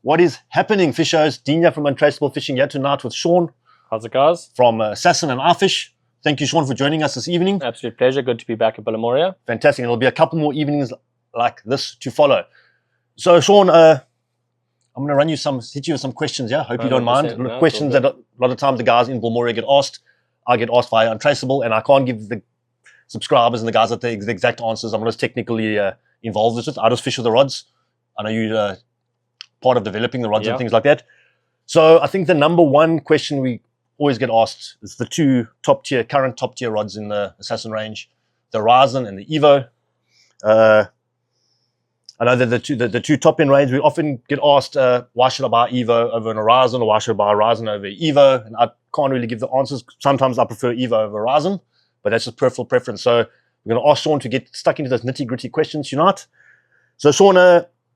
What is happening, fishers? Dean from Untraceable Fishing here tonight with Sean. How's it, guys? From Assassin and iFish. Thank you, Sean, for joining us this evening. Absolute pleasure. Good to be back at Billamoria. Fantastic. And there'll be a couple more evenings like this to follow. So, Sean, I'm going to hit you with some questions here. Hope you don't mind. No, questions that a lot of times the guys in Billamoria get asked. I get asked via Untraceable, and I can't give the subscribers and the guys the exact answers. I'm not as technically involved with it. I just fish with the rods. I know you're part of developing the rods and things like that. So I think the number one question we always get asked is the two current top tier rods in the Assassin range, the Ryzen and the Evo. I know that the two top end range, we often get asked, why should I buy Evo over a Ryzen, or why should I buy a Ryzen over Evo? And I can't really give the answers. Sometimes I prefer Evo over Ryzen, but that's just personal preference. So we're going to ask Sean to get stuck into those nitty gritty questions tonight. So Sean,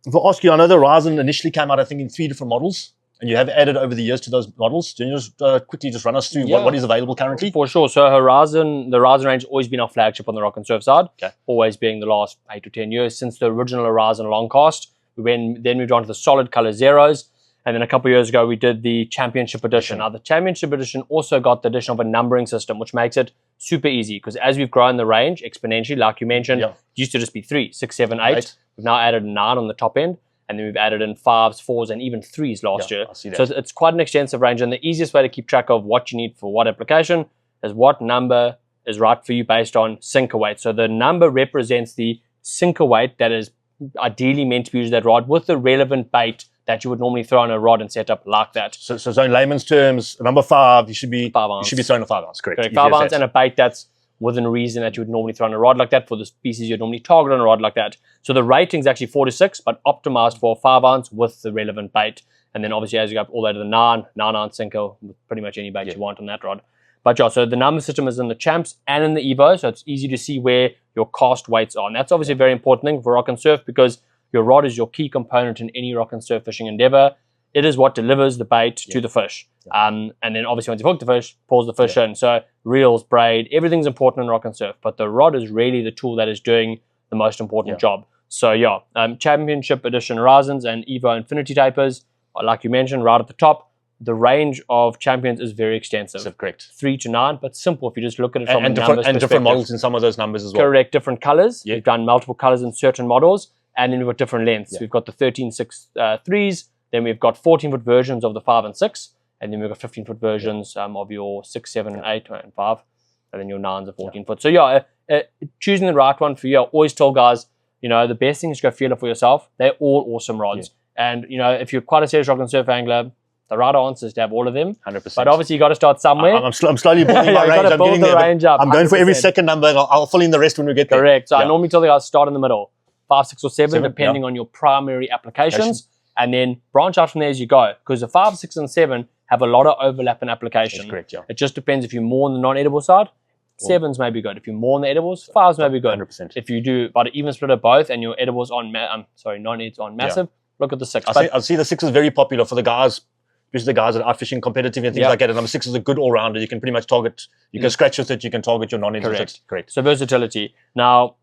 if I ask you, I know the Ryzen initially came out, I think, in 3 different models, and you have added over the years to those models. Can you just quickly just run us through what is available currently? For sure. So the Ryzen range has always been our flagship on the Rock and Surf side. Okay. Always being the last 8 to 10 years since the original Ryzen long cast. We then moved on to the solid color zeros. And then a couple of years ago, we did the Championship Edition. Now, the Championship Edition also got the addition of a numbering system, which makes it super easy. Because as we've grown the range exponentially, like you mentioned, it used to just be 3, 6, 7, 8. We've now added 9 on the top end. And then we've added in 5s, 4s, and even 3s last year. So it's quite an extensive range. And the easiest way to keep track of what you need for what application is what number is right for you based on sinker weight. So the number represents the sinker weight that is ideally meant to be used that rod with the relevant bait that you would normally throw on a rod and set up like that. So in layman's terms, number 5, you should be 5 ounce. You should be throwing a 5 ounce, correct? 5 ounce and a bait that's within reason that you would normally throw on a rod like that for the species you'd normally target on a rod like that. So the rating is actually 4 to 6, but optimized for 5 ounce with the relevant bait. And then obviously as you go up all the way to the 9 ounce sinker with pretty much any bait you want on that rod. But yeah, so the number system is in the Champs and in the Evo, so it's easy to see where your cast weights are. And that's obviously a very important thing for Rock and Surf because your rod is your key component in any Rock and Surf fishing endeavor. It is what delivers the bait to the fish. And then obviously once you've hooked the fish, pulls the fish in. So reels, braid, everything's important in Rock and Surf, but the rod is really the tool that is doing the most important job. So Championship Edition Ryzens and Evo Infinity Tapers, like you mentioned, right at the top. The range of champions is very extensive. Correct. 3 to 9, but simple if you just look at it from and different models in some of those numbers as well. Correct, different colors. We've done multiple colors in certain models, and then we've got different lengths. We've got the 13.6 3s, then we've got 14-foot versions of the 5 and 6, and then we've got 15-foot versions of your 6, 7, and 8, and 5, and then your 9s are 14-foot. So choosing the right one for you. I always tell guys, the best thing is to go feel it for yourself. They're all awesome rods. And, if you're quite a serious Rock and Surf angler, the right answer is to have all of them. 100%. But obviously, you got to start somewhere. I'm slowly building my range. I'm getting there. Range up, I'm going for every second number, and I'll fill in the rest when we get there. Correct. So I normally tell the guys start in the middle, 5, 6, or 7 depending on your primary applications, and then branch out from there as you go. Because the 5, 6, and 7 have a lot of overlap in application. That's correct, It just depends if you're more on the non-edible side. 7s may be good. If you're more on the edibles, 5s may be good. 100%. If you do about an even split of both, and your edibles on non-eds on massive, look at the 6. I see the 6 is very popular for the guys. Especially the guys that are out fishing competitive and things like that. And number 6 is a good all-rounder. You can pretty much target, you can scratch with it, you can target your non-eds with it. Correct. So versatility. Now,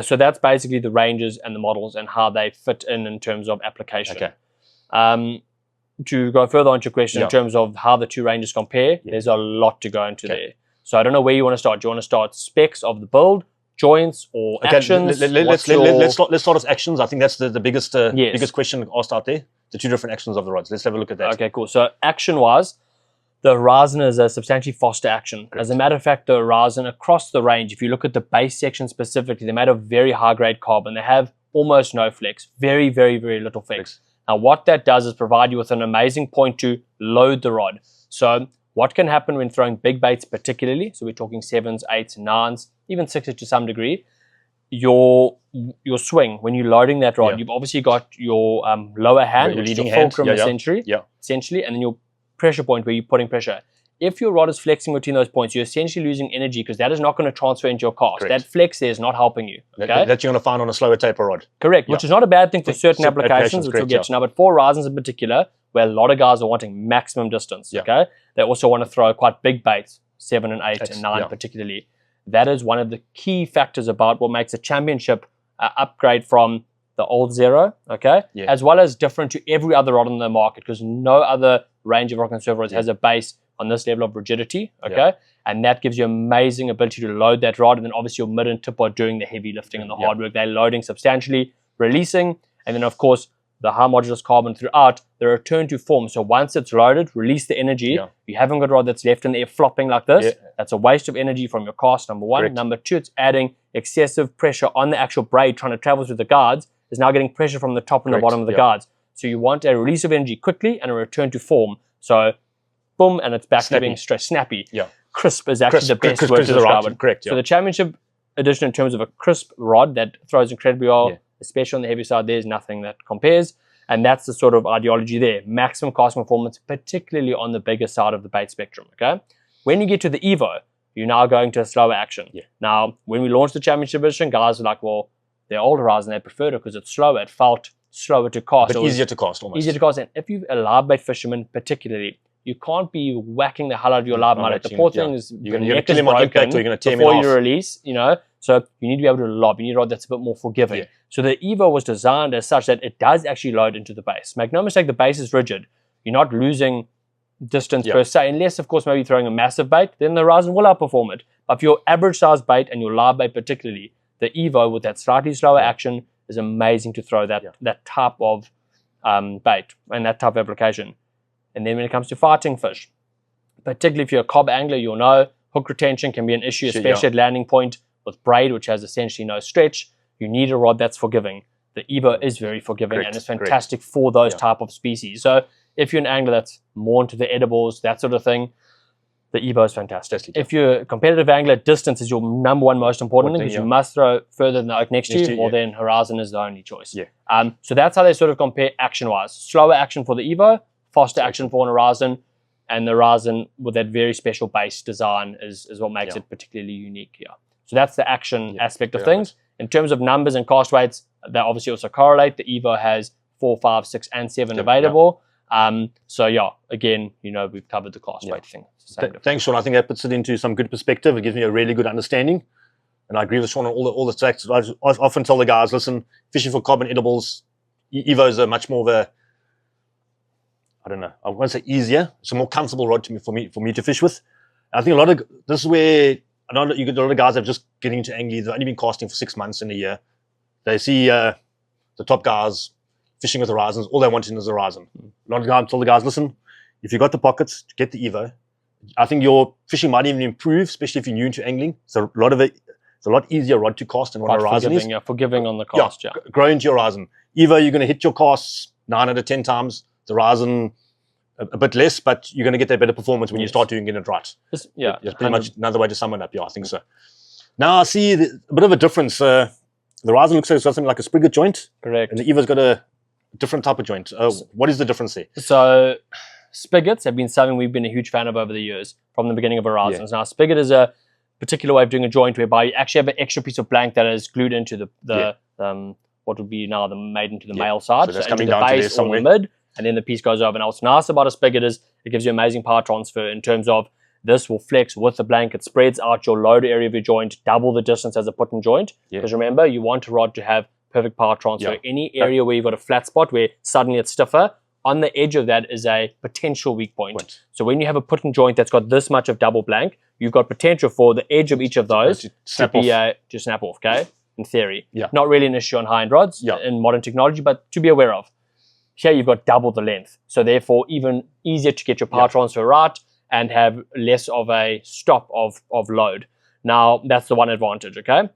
so that's basically the ranges and the models and how they fit in terms of application. Okay. To go further on to your question in terms of how the two ranges compare, there's a lot to go into there. So I don't know where you want to start. Do you want to start specs of the build, joints, or actions? Let's start with actions. I think that's the biggest question asked out there. The 2 different actions of the rods. Let's have a look at that. Okay, cool. So action-wise, the Ryzen is a substantially faster action. Correct. As a matter of fact, the Ryzen across the range, if you look at the base section specifically, they're made of very high-grade carbon. They have almost no flex. Very, very, very little flex. Now, what that does is provide you with an amazing point to load the rod. So what can happen when throwing big baits particularly, so we're talking 7s, 8s, 9s, even 6s to some degree, your swing, when you're loading that rod, you've obviously got your lower hand, which is the fulcrum essentially, and then your pressure point where you're putting pressure. If your rod is flexing between those points, you're essentially losing energy because that is not going to transfer into your cast. Correct. That flex there is not helping you. Okay? That you're going to find on a slower taper rod. Correct, which is not a bad thing for certain applications, which we'll get to now. But for Ryzens in particular, where a lot of guys are wanting maximum distance, okay, they also want to throw quite big baits, 7 and 8 and 9 particularly. That is one of the key factors about what makes a championship upgrade from the old Zero, okay, Yeah. as well as different to every other rod on the market, because no other range of rock and surf rods has a base on this level of rigidity, okay, and that gives you amazing ability to load that rod, and then obviously your mid and tip are doing the heavy lifting and the hard work. They're loading substantially, releasing, and then of course the high modulus carbon throughout, the return to form. So once it's loaded, release the energy. You haven't got a rod that's left in the air flopping like this. That's a waste of energy from your cast, number one. Number two, it's adding excessive pressure on the actual braid trying to travel through the guards. Is now getting pressure from the top and the bottom of the guards. So you want a release of energy quickly and a return to form. So boom, and it's back to being straight, snappy. Crisp is actually the best word to describe it. Correct. So the championship edition in terms of a crisp rod that throws incredibly well, especially on the heavy side, there's nothing that compares. And that's the sort of ideology there. Maximum casting performance, particularly on the bigger side of the bait spectrum, okay? When you get to the Evo, you're now going to a slower action. Now, when we launched the championship edition, guys were like, well, they're older Ryzen, they preferred it because it's slower. It felt slower to cast. But easier to cast almost. Easier to cast. And if you're a live bait fisherman particularly, you can't be whacking the hell out of your live mullet. The poor thing is you're going to kill him on impact or you're going to tear him before off. you release, you know. So you need to be able to lob. You need a rod that's a bit more forgiving. So the Evo was designed as such that it does actually load into the base. Make no mistake, the base is rigid. You're not losing distance per se, unless of course maybe throwing a massive bait, then the Ryzen will outperform it. But for your average size bait and your live bait particularly, the Evo with that slightly slower action is amazing to throw that type of bait and that type of application. And then when it comes to fighting fish, particularly if you're a cob angler, you'll know hook retention can be an issue, especially at landing point with braid, which has essentially no stretch. You need a rod that's forgiving. The Evo is very forgiving and it's fantastic for those type of species. So if you're an angler that's more into the edibles, that sort of thing, the Evo is fantastic. If you're a competitive angler, distance is your number one most important thing, because you must throw further than the oak next to you, or then Horizon is the only choice. So that's how they sort of compare action-wise. Slower action for the Evo, faster action for an Horizon, and the Ryzen with that very special base design is what makes it particularly unique here. So that's the action aspect of things. In terms of numbers and cast weights, they obviously also correlate. The Evo has 4, 5, 6, and 7 available. So yeah, again, you know, we've covered the cast weight thing. Thanks, Sean. I think that puts it into some good perspective. It gives me a really good understanding. And I agree with Sean on all the facts. I often tell the guys, listen, fishing for carbon edibles, Evos are much more of a, I don't know, I won't say easier. It's a more comfortable rod for me to fish with. I think this is where I know you get a lot of guys that are just getting into angling. They've only been casting for 6 months in a year. They see the top guys fishing with Horizons. All they want is a Horizon. A lot of guys tell the guys, listen, if you got the pockets, get the Evo. I think your fishing might even improve, especially if you're new into angling. So a lot of it's a lot easier rod to cast than what a Horizon is. Forgiving on the cast, grow into your Horizon. Evo, you're going to hit your casts 9 out of 10 times. The Ryzen a bit less, but you're going to get that better performance when you start doing it right. It's pretty much another way to sum it up. Yeah, I think so. Now I see a bit of a difference. The Ryzen looks like it's got something like a spigot joint. Correct. And the Evo's got a different type of joint. What is the difference there? So spigots have been something we've been a huge fan of over the years from the beginning of Horizons. Now spigot is a particular way of doing a joint whereby you actually have an extra piece of blank that is glued into the what would be now made into the male side. So that's into coming the down to base there somewhere. or the mid, and then the piece goes over. Now what's nice about a spigot is it gives you amazing power transfer in terms of this will flex with the blanket, spreads out your load area of your joint, double the distance as a put-in joint. Because remember, you want a rod to have perfect power transfer. Any area where you've got a flat spot where suddenly it's stiffer, on the edge of that is a potential weak point. So when you have a put-in joint that's got this much of double blank, you've got potential for the edge of each of those to snap off, okay? In theory. Not really an issue on high-end rods in modern technology, but to be aware of. Here you've got double the length. So therefore, even easier to get your power transfer right and have less of a stop of load. Now, that's the one advantage, okay?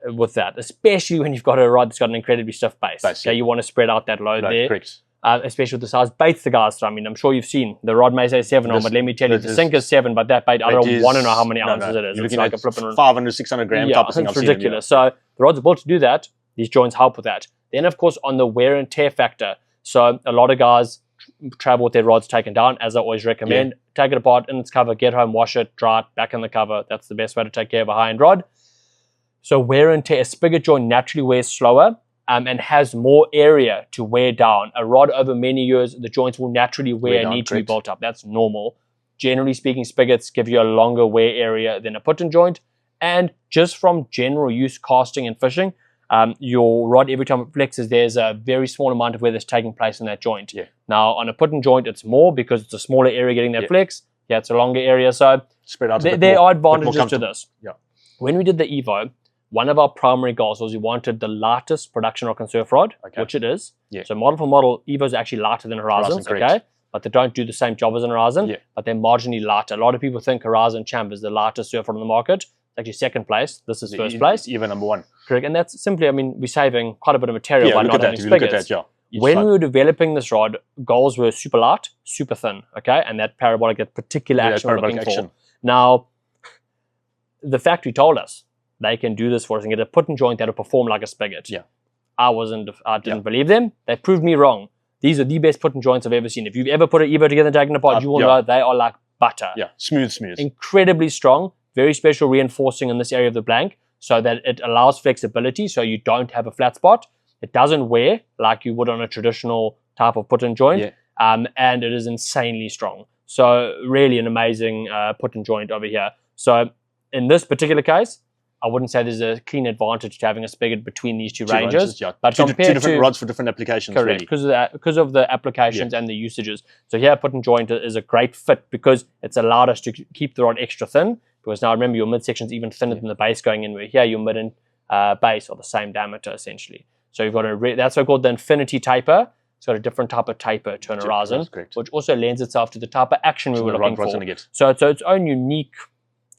With that, especially when you've got a rod that's got an incredibly stiff base. Okay, you want to spread out that load there. Correct. Especially with the size baits the guys throw. I mean, I'm sure you've seen the rod may say 7 on, but let me tell you, the sink is 7, but that bait, I don't want to know how many ounces it is. You're it's looking like at a flipping 500, 600 gram type of thing. It's ridiculous. So the rod's built to do that. These joints help with that. Then, of course, on the wear and tear factor. So a lot of guys travel with their rods taken down, as I always recommend. Take it apart in its cover, get home, wash it, dry it, back in the cover. That's the best way to take care of a high-end rod. So wear and tear, a spigot joint naturally wears slower and has more area to wear down. A rod over many years, the joints will naturally wear and need to be built up. That's normal. Generally speaking, spigots give you a longer wear area than a put-in joint. And just from general use casting and fishing, your rod, every time it flexes, there's a very small amount of wear that's taking place in that joint. Yeah. Now, on a put-in joint, it's more because it's a smaller area getting that flex. Yeah, it's a longer area. So spread out. There are advantages to this. Yeah. When we did the Evo, one of our primary goals was we wanted the lightest production rock and surf rod, which it is. Yeah. So model for model, Evo is actually lighter than Horizon's, okay? But they don't do the same job as an Horizon, but they're marginally lighter. A lot of people think Horizon Champ is the lightest surf rod on the market. It's actually second place. This is first place. Even number one. Correct. And that's simply, I mean, we're saving quite a bit of material by not having spigots. When we were developing this rod, goals were super light, super thin, okay? And that parabolic, that particular action we're looking for. Now, the factory told us they can do this for us and get a put-in joint that'll perform like a spigot. Yeah. I didn't believe them. They proved me wrong. These are the best put-in joints I've ever seen. If you've ever put an Evo together and taken it apart, you will know they are like butter. Yeah, smooth. Incredibly strong, very special reinforcing in this area of the blank so that it allows flexibility so you don't have a flat spot. It doesn't wear like you would on a traditional type of put-in joint, and it is insanely strong. So really an amazing put-in joint over here. So in this particular case, I wouldn't say there's a clean advantage to having a spigot between these two ranges. But two different rods for different applications. Correct, because of the applications and the usages. So here, put-in joint is a great fit because it's allowed us to keep the rod extra thin. Because now remember, your midsection is even thinner than the base going in. Where here, your mid and base are the same diameter essentially. So you've got that's what's called the Infinity Taper. It's got a different type of taper to an Horizon, which also lends itself to the type of action we were looking for. So it's its own unique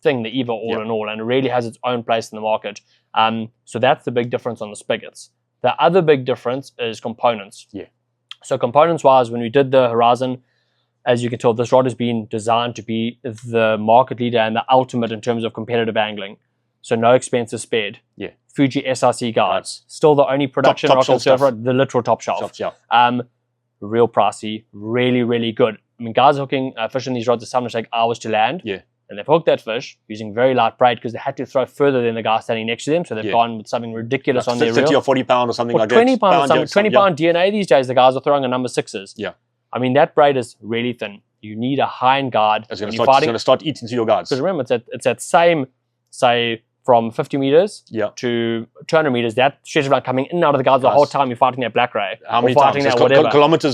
thing, the Evo all in all, and it really has its own place in the market. So that's the big difference on the spigots. The other big difference is components. Yeah. So components-wise, when we did the Horizon, as you can tell, this rod has been designed to be the market leader and the ultimate in terms of competitive angling. So no expenses spared. Yeah. Fuji SRC guards. Still the only production rock and surf rod, the literal top shelf. Real pricey, really, really good. I mean, guys hooking fish in these rods are sometimes take hours to land. Yeah. And they've hooked that fish using very light braid because they had to throw further than the guy standing next to them. So they've gone with something ridiculous like on their 30 reel. or 40 pound or something like 20 that. Pound or something. 20 pound DNA these days, the guys are throwing a number 6s. Yeah. I mean, that braid is really thin. You need a high-end guard. It's going to start eating to your guards. Because remember, it's that same, say, from 50 meters to 200 meters, that stretch of line coming in and out of the guards the whole time you're fighting that black ray. How many times?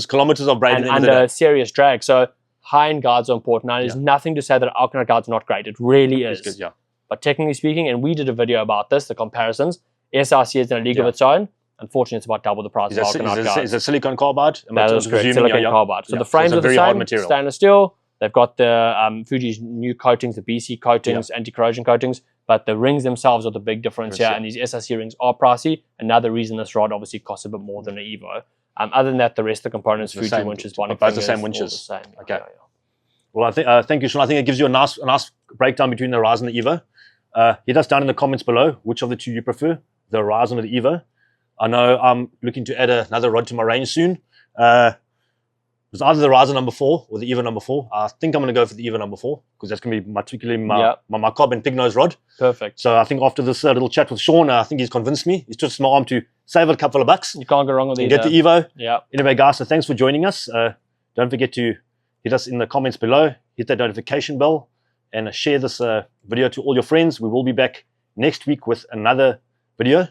Kilometers of braid. And under serious drag. So high-end guards are important. Now, there's nothing to say that Alkanet guards are not great. It really is. It's good, But technically speaking, and we did a video about this, the comparisons, SRC is in a league of its own. Unfortunately, it's about double the price of Alkanet guards. Is it silicon carbide? That is correct, silicon carbide. So the frames are the same, stainless steel. They've got the Fuji's new coatings, the BC coatings, anti-corrosion coatings, but the rings themselves are the big difference here, and these SRC rings are pricey. Another reason this rod obviously costs a bit more than an Evo. Other than that, the rest of the components, Fuji winches, bonding fingers, the same winches. Okay. Well, thank you, Sean. I think it gives you a nice breakdown between the Ryzen and the Evo. Hit us down in the comments below which of the two you prefer, the Ryzen or the Evo. I know I'm looking to add another rod to my range soon. It's either the Ryzen number 4 or the Evo number 4. I think I'm going to go for the Evo number 4 because that's going to be particularly my cob and pig nose rod. Perfect. So I think after this little chat with Sean, I think he's convinced me. He's just my arm to save a couple of bucks. You can't go wrong with these. Get the Evo. Yeah. Anyway, guys, so thanks for joining us. Don't forget to hit us in the comments below, hit that notification bell, and share this video to all your friends. We will be back next week with another video.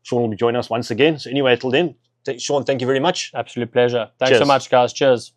Sean will be joining us once again. So anyway, till then, Sean, thank you very much. Absolute pleasure. Thanks so much, guys. Cheers.